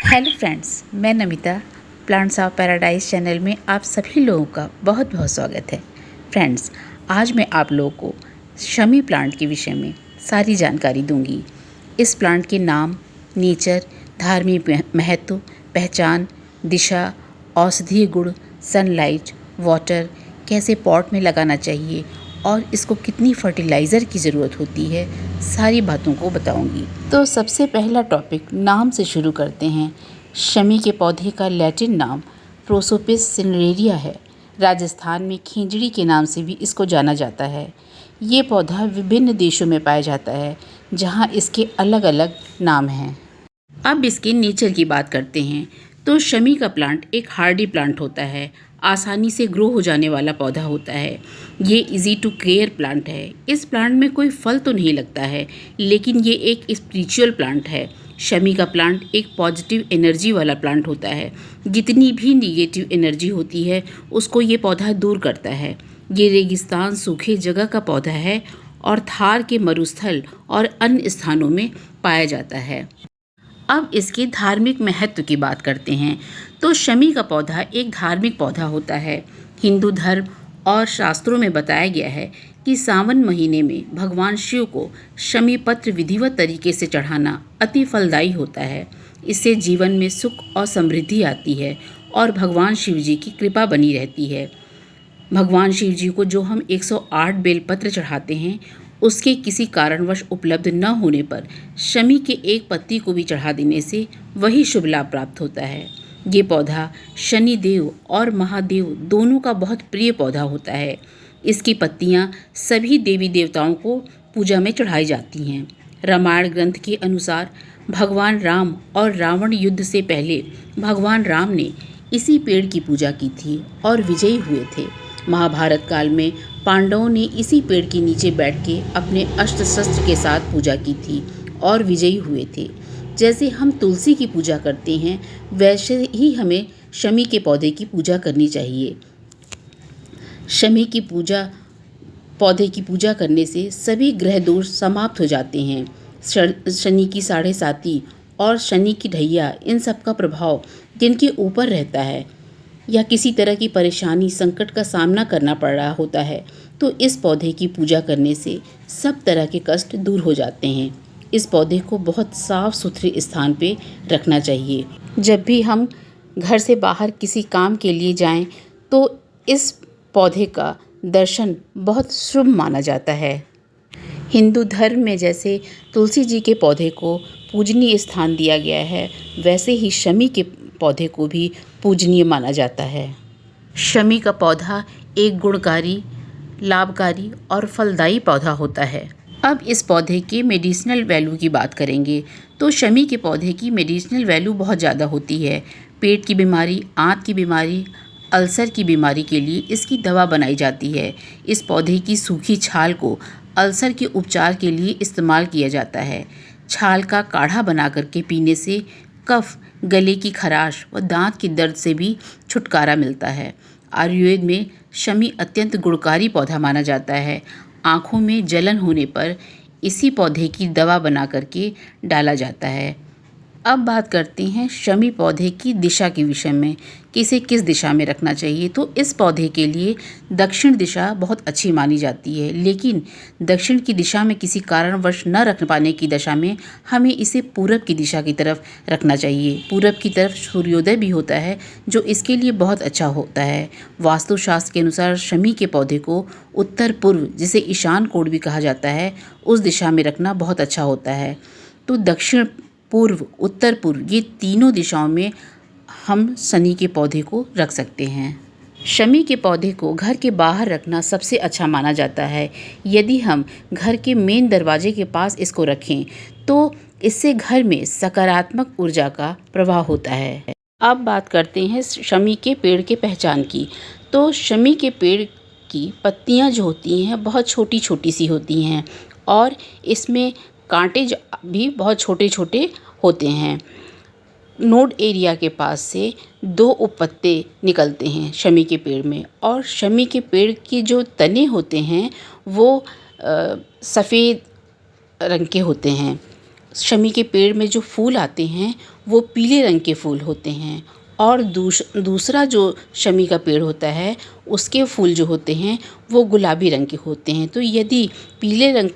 Hello friends, मैं Namita plants of paradise channel में आप सभी लोगों का बहुत बहुत स्वागत है। फ्रेंड्स, आज मैं आप लोगों को शमी प्लांट के विषय में सारी जानकारी दूंगी। इस प्लांट के नाम, नेचर, धार्मिक महत्व, पहचान, दिशा, औषधीय गुण, सनलाइट, वाटर, कैसे पॉट में लगाना चाहिए और इसको कितनी फर्टिलाइज़र की ज़रूरत होती है, सारी बातों को बताऊंगी। तो सबसे पहला टॉपिक नाम से शुरू करते हैं। शमी के पौधे का लैटिन नाम प्रोसोपिस सिनेरेरिया है। राजस्थान में खींजड़ी के नाम से भी इसको जाना जाता है। ये पौधा विभिन्न देशों में पाया जाता है, जहाँ इसके अलग अलग नाम हैं। अब इसके नेचर की बात करते हैं तो शमी का प्लांट एक हार्डी प्लांट होता है, आसानी से ग्रो हो जाने वाला पौधा होता है। ये इजी टू केयर प्लांट है। इस प्लांट में कोई फल तो नहीं लगता है, लेकिन ये एक स्पिरिचुअल प्लांट है। शमी का प्लांट एक पॉजिटिव एनर्जी वाला प्लांट होता है। जितनी भी निगेटिव एनर्जी होती है उसको ये पौधा दूर करता है। ये रेगिस्तान, सूखे जगह का पौधा है और थार के मरुस्थल और अन्य स्थानों में पाया जाता है। अब इसके धार्मिक महत्व की बात करते हैं तो शमी का पौधा एक धार्मिक पौधा होता है। हिंदू धर्म और शास्त्रों में बताया गया है कि सावन महीने में भगवान शिव को शमी पत्र विधिवत तरीके से चढ़ाना अति फलदायी होता है। इससे जीवन में सुख और समृद्धि आती है और भगवान शिव जी की कृपा बनी रहती है। भगवान शिव जी को जो हम 108 बेलपत्र चढ़ाते हैं, उसके किसी कारणवश उपलब्ध न होने पर शमी के एक पत्ती को भी चढ़ा देने से वही शुभ लाभ प्राप्त होता है। ये पौधा शनि देव और महादेव दोनों का बहुत प्रिय पौधा होता है। इसकी पत्तियां सभी देवी देवताओं को पूजा में चढ़ाई जाती हैं। रामायण ग्रंथ के अनुसार भगवान राम और रावण युद्ध से पहले भगवान राम ने इसी पेड़ की पूजा की थी और विजयी हुए थे। महाभारत काल में पांडवों ने इसी पेड़ के नीचे बैठ के अपने अस्त्र शस्त्र के साथ पूजा की थी और विजयी हुए थे। जैसे हम तुलसी की पूजा करते हैं, वैसे ही हमें शमी के पौधे की पूजा करनी चाहिए। शमी की पौधे की पूजा करने से सभी ग्रह दोष समाप्त हो जाते हैं। शनि की 7.5 और शनि की ढैया, इन सब का प्रभाव जिनके ऊपर रहता है या किसी तरह की परेशानी, संकट का सामना करना पड़ रहा होता है, तो इस पौधे की पूजा करने से सब तरह के कष्ट दूर हो जाते हैं। इस पौधे को बहुत साफ सुथरे स्थान पे रखना चाहिए। जब भी हम घर से बाहर किसी काम के लिए जाएं, तो इस पौधे का दर्शन बहुत शुभ माना जाता है। हिंदू धर्म में जैसे तुलसी जी के पौधे को पूजनीय स्थान दिया गया है, वैसे ही शमी के पौधे को भी पूजनीय माना जाता है। शमी का पौधा एक गुणकारी, लाभकारी और फलदायी पौधा होता है। अब इस पौधे के मेडिसिनल वैल्यू की बात करेंगे तो शमी के पौधे की मेडिसिनल वैल्यू बहुत ज़्यादा होती है। पेट की बीमारी, आंत की बीमारी, अल्सर की बीमारी के लिए इसकी दवा बनाई जाती है। इस पौधे की सूखी छाल को अल्सर के उपचार के लिए इस्तेमाल किया जाता है। छाल का काढ़ा बना करके पीने से कफ, गले की खराश व दांत के दर्द से भी छुटकारा मिलता है। आयुर्वेद में शमी अत्यंत गुणकारी पौधा माना जाता है। आँखों में जलन होने पर इसी पौधे की दवा बना करके डाला जाता है। अब बात करते हैं शमी पौधे की दिशा के विषय में कि इसे किस दिशा में रखना चाहिए। तो इस पौधे के लिए दक्षिण दिशा बहुत अच्छी मानी जाती है, लेकिन दक्षिण की दिशा में किसी कारणवश न रख पाने की दशा में हमें इसे पूरब की दिशा की तरफ रखना चाहिए। पूरब की तरफ सूर्योदय भी होता है, जो इसके लिए बहुत अच्छा होता है। वास्तुशास्त्र के अनुसार शमी के पौधे को उत्तर पूर्व, जिसे ईशान कोण भी कहा जाता है, उस दिशा में रखना बहुत अच्छा होता है। तो दक्षिण, पूर्व, उत्तर पूर्व, ये तीनों दिशाओं में हम शनि के पौधे को रख सकते हैं। शमी के पौधे को घर के बाहर रखना सबसे अच्छा माना जाता है। यदि हम घर के मेन दरवाजे के पास इसको रखें तो इससे घर में सकारात्मक ऊर्जा का प्रवाह होता है। अब बात करते हैं शमी के पेड़ के पहचान की। तो शमी के पेड़ की पत्तियां जो होती हैं बहुत छोटी छोटी सी होती हैं और इसमें कांटे भी बहुत छोटे छोटे होते हैं। नोड एरिया के पास से 2 उपपत्ते निकलते हैं शमी के पेड़ में, और शमी के पेड़ के जो तने होते हैं वो सफ़ेद रंग के होते हैं। शमी के पेड़ में जो फूल आते हैं वो पीले रंग के फूल होते हैं और दूसरा जो शमी का पेड़ होता है उसके फूल जो होते हैं वो गुलाबी रंग के होते हैं। तो यदि पीले रंग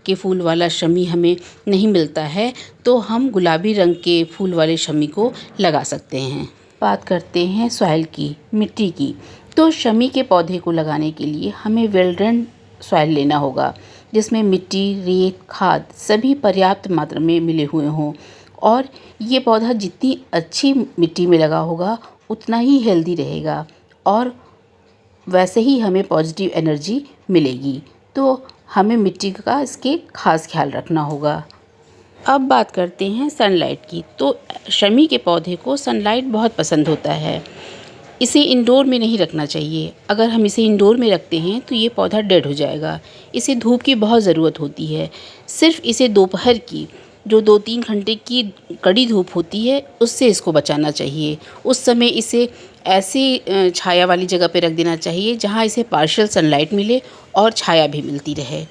के फूल वाला शमी हमें नहीं मिलता है तो हम गुलाबी रंग के फूल वाले शमी को लगा सकते हैं। बात करते हैं सॉइल की, मिट्टी की। तो शमी के पौधे को लगाने के लिए हमें वेल ड्रेन्ड सॉइल लेना होगा जिसमें मिट्टी, रेत, खाद सभी पर्याप्त मात्रा में मिले हुए हों और ये पौधा जितनी अच्छी मिट्टी में लगा होगा उतना ही हेल्दी रहेगा और वैसे ही हमें पॉजिटिव एनर्जी मिलेगी। तो हमें मिट्टी का इसके खास ख्याल रखना होगा। अब बात करते हैं सनलाइट की। तो शमी के पौधे को सनलाइट बहुत पसंद होता है। इसे इंडोर में नहीं रखना चाहिए। अगर हम इसे इंडोर में रखते हैं तो ये पौधा डेड हो जाएगा। इसे धूप की बहुत ज़रूरत होती है। सिर्फ इसे दोपहर की जो 2-3 घंटे की कड़ी धूप होती है उससे इसको बचाना चाहिए। उस समय इसे ऐसी छाया वाली जगह पे रख देना चाहिए जहाँ इसे पार्शियल सनलाइट मिले और छाया भी मिलती रहे।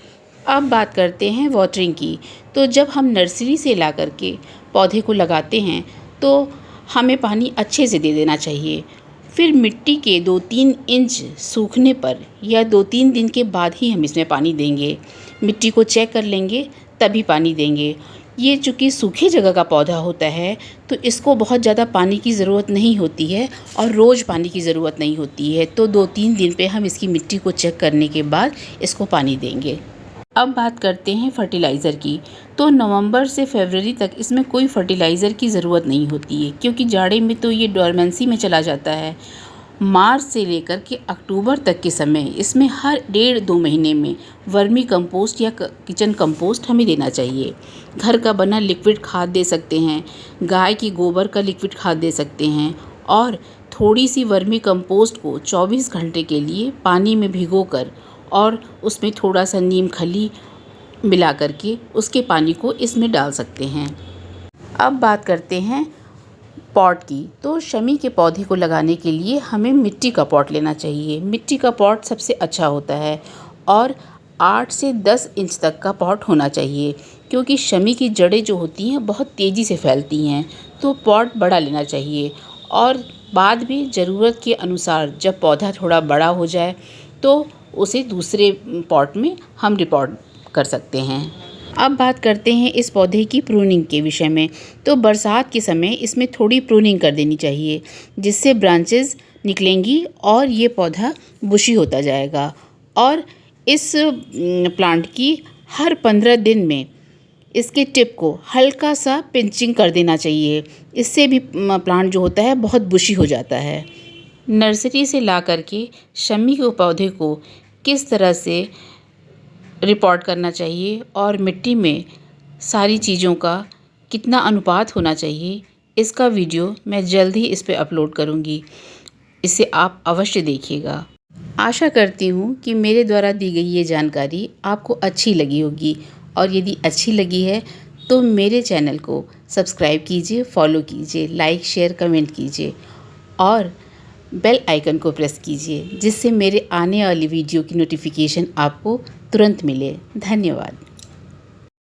अब बात करते हैं वाटरिंग की। तो जब हम नर्सरी से ला कर के पौधे को लगाते हैं तो हमें पानी अच्छे से दे देना चाहिए। फिर मिट्टी के 2-3 इंच सूखने पर या 2-3 दिन के बाद ही हम इसमें पानी देंगे। मिट्टी को चेक कर लेंगे तभी पानी देंगे। ये चूँकि सूखी जगह का पौधा होता है तो इसको बहुत ज़्यादा पानी की ज़रूरत नहीं होती है और रोज़ पानी की ज़रूरत नहीं होती है। तो 2-3 दिन पे हम इसकी मिट्टी को चेक करने के बाद इसको पानी देंगे। अब बात करते हैं फर्टिलाइज़र की। तो नवंबर से फरवरी तक इसमें कोई फर्टिलाइज़र की ज़रूरत नहीं होती है क्योंकि जाड़े में तो ये डोरमेंसी में चला जाता है। मार्च से लेकर के अक्टूबर तक के समय इसमें हर 1.5-2 महीने में वर्मी कंपोस्ट या किचन कंपोस्ट हमें देना चाहिए। घर का बना लिक्विड खाद दे सकते हैं, गाय की गोबर का लिक्विड खाद दे सकते हैं और थोड़ी सी वर्मी कंपोस्ट को 24 घंटे के लिए पानी में भिगोकर और उसमें थोड़ा सा नीम खली मिला करके उसके पानी को इसमें डाल सकते हैं। अब बात करते हैं पॉट की। तो शमी के पौधे को लगाने के लिए हमें मिट्टी का पॉट लेना चाहिए। मिट्टी का पॉट सबसे अच्छा होता है और 8 से 10 इंच तक का पॉट होना चाहिए क्योंकि शमी की जड़ें जो होती हैं बहुत तेज़ी से फैलती हैं। तो पॉट बड़ा लेना चाहिए और बाद में ज़रूरत के अनुसार जब पौधा थोड़ा बड़ा हो जाए तो उसे दूसरे पॉट में हम रिपॉट कर सकते हैं। अब बात करते हैं इस पौधे की प्रूनिंग के विषय में। तो बरसात के समय इसमें थोड़ी प्रूनिंग कर देनी चाहिए जिससे ब्रांचेस निकलेंगी और ये पौधा बुशी होता जाएगा। और इस प्लांट की हर 15 दिन में इसके टिप को हल्का सा पिंचिंग कर देना चाहिए। इससे भी प्लांट जो होता है बहुत बुशी हो जाता है। नर्सरी से ला करके शमी के पौधे को किस तरह से रिपोर्ट करना चाहिए और मिट्टी में सारी चीज़ों का कितना अनुपात होना चाहिए इसका वीडियो मैं जल्द ही इस पे अपलोड करूँगी। इसे आप अवश्य देखिएगा। आशा करती हूँ कि मेरे द्वारा दी गई ये जानकारी आपको अच्छी लगी होगी और यदि अच्छी लगी है तो मेरे चैनल को सब्सक्राइब कीजिए, फॉलो कीजिए, लाइक, शेयर, कमेंट कीजिए और बेल आइकन को प्रेस कीजिए जिससे मेरे आने वाली वीडियो की नोटिफिकेशन आपको तुरंत मिले। धन्यवाद।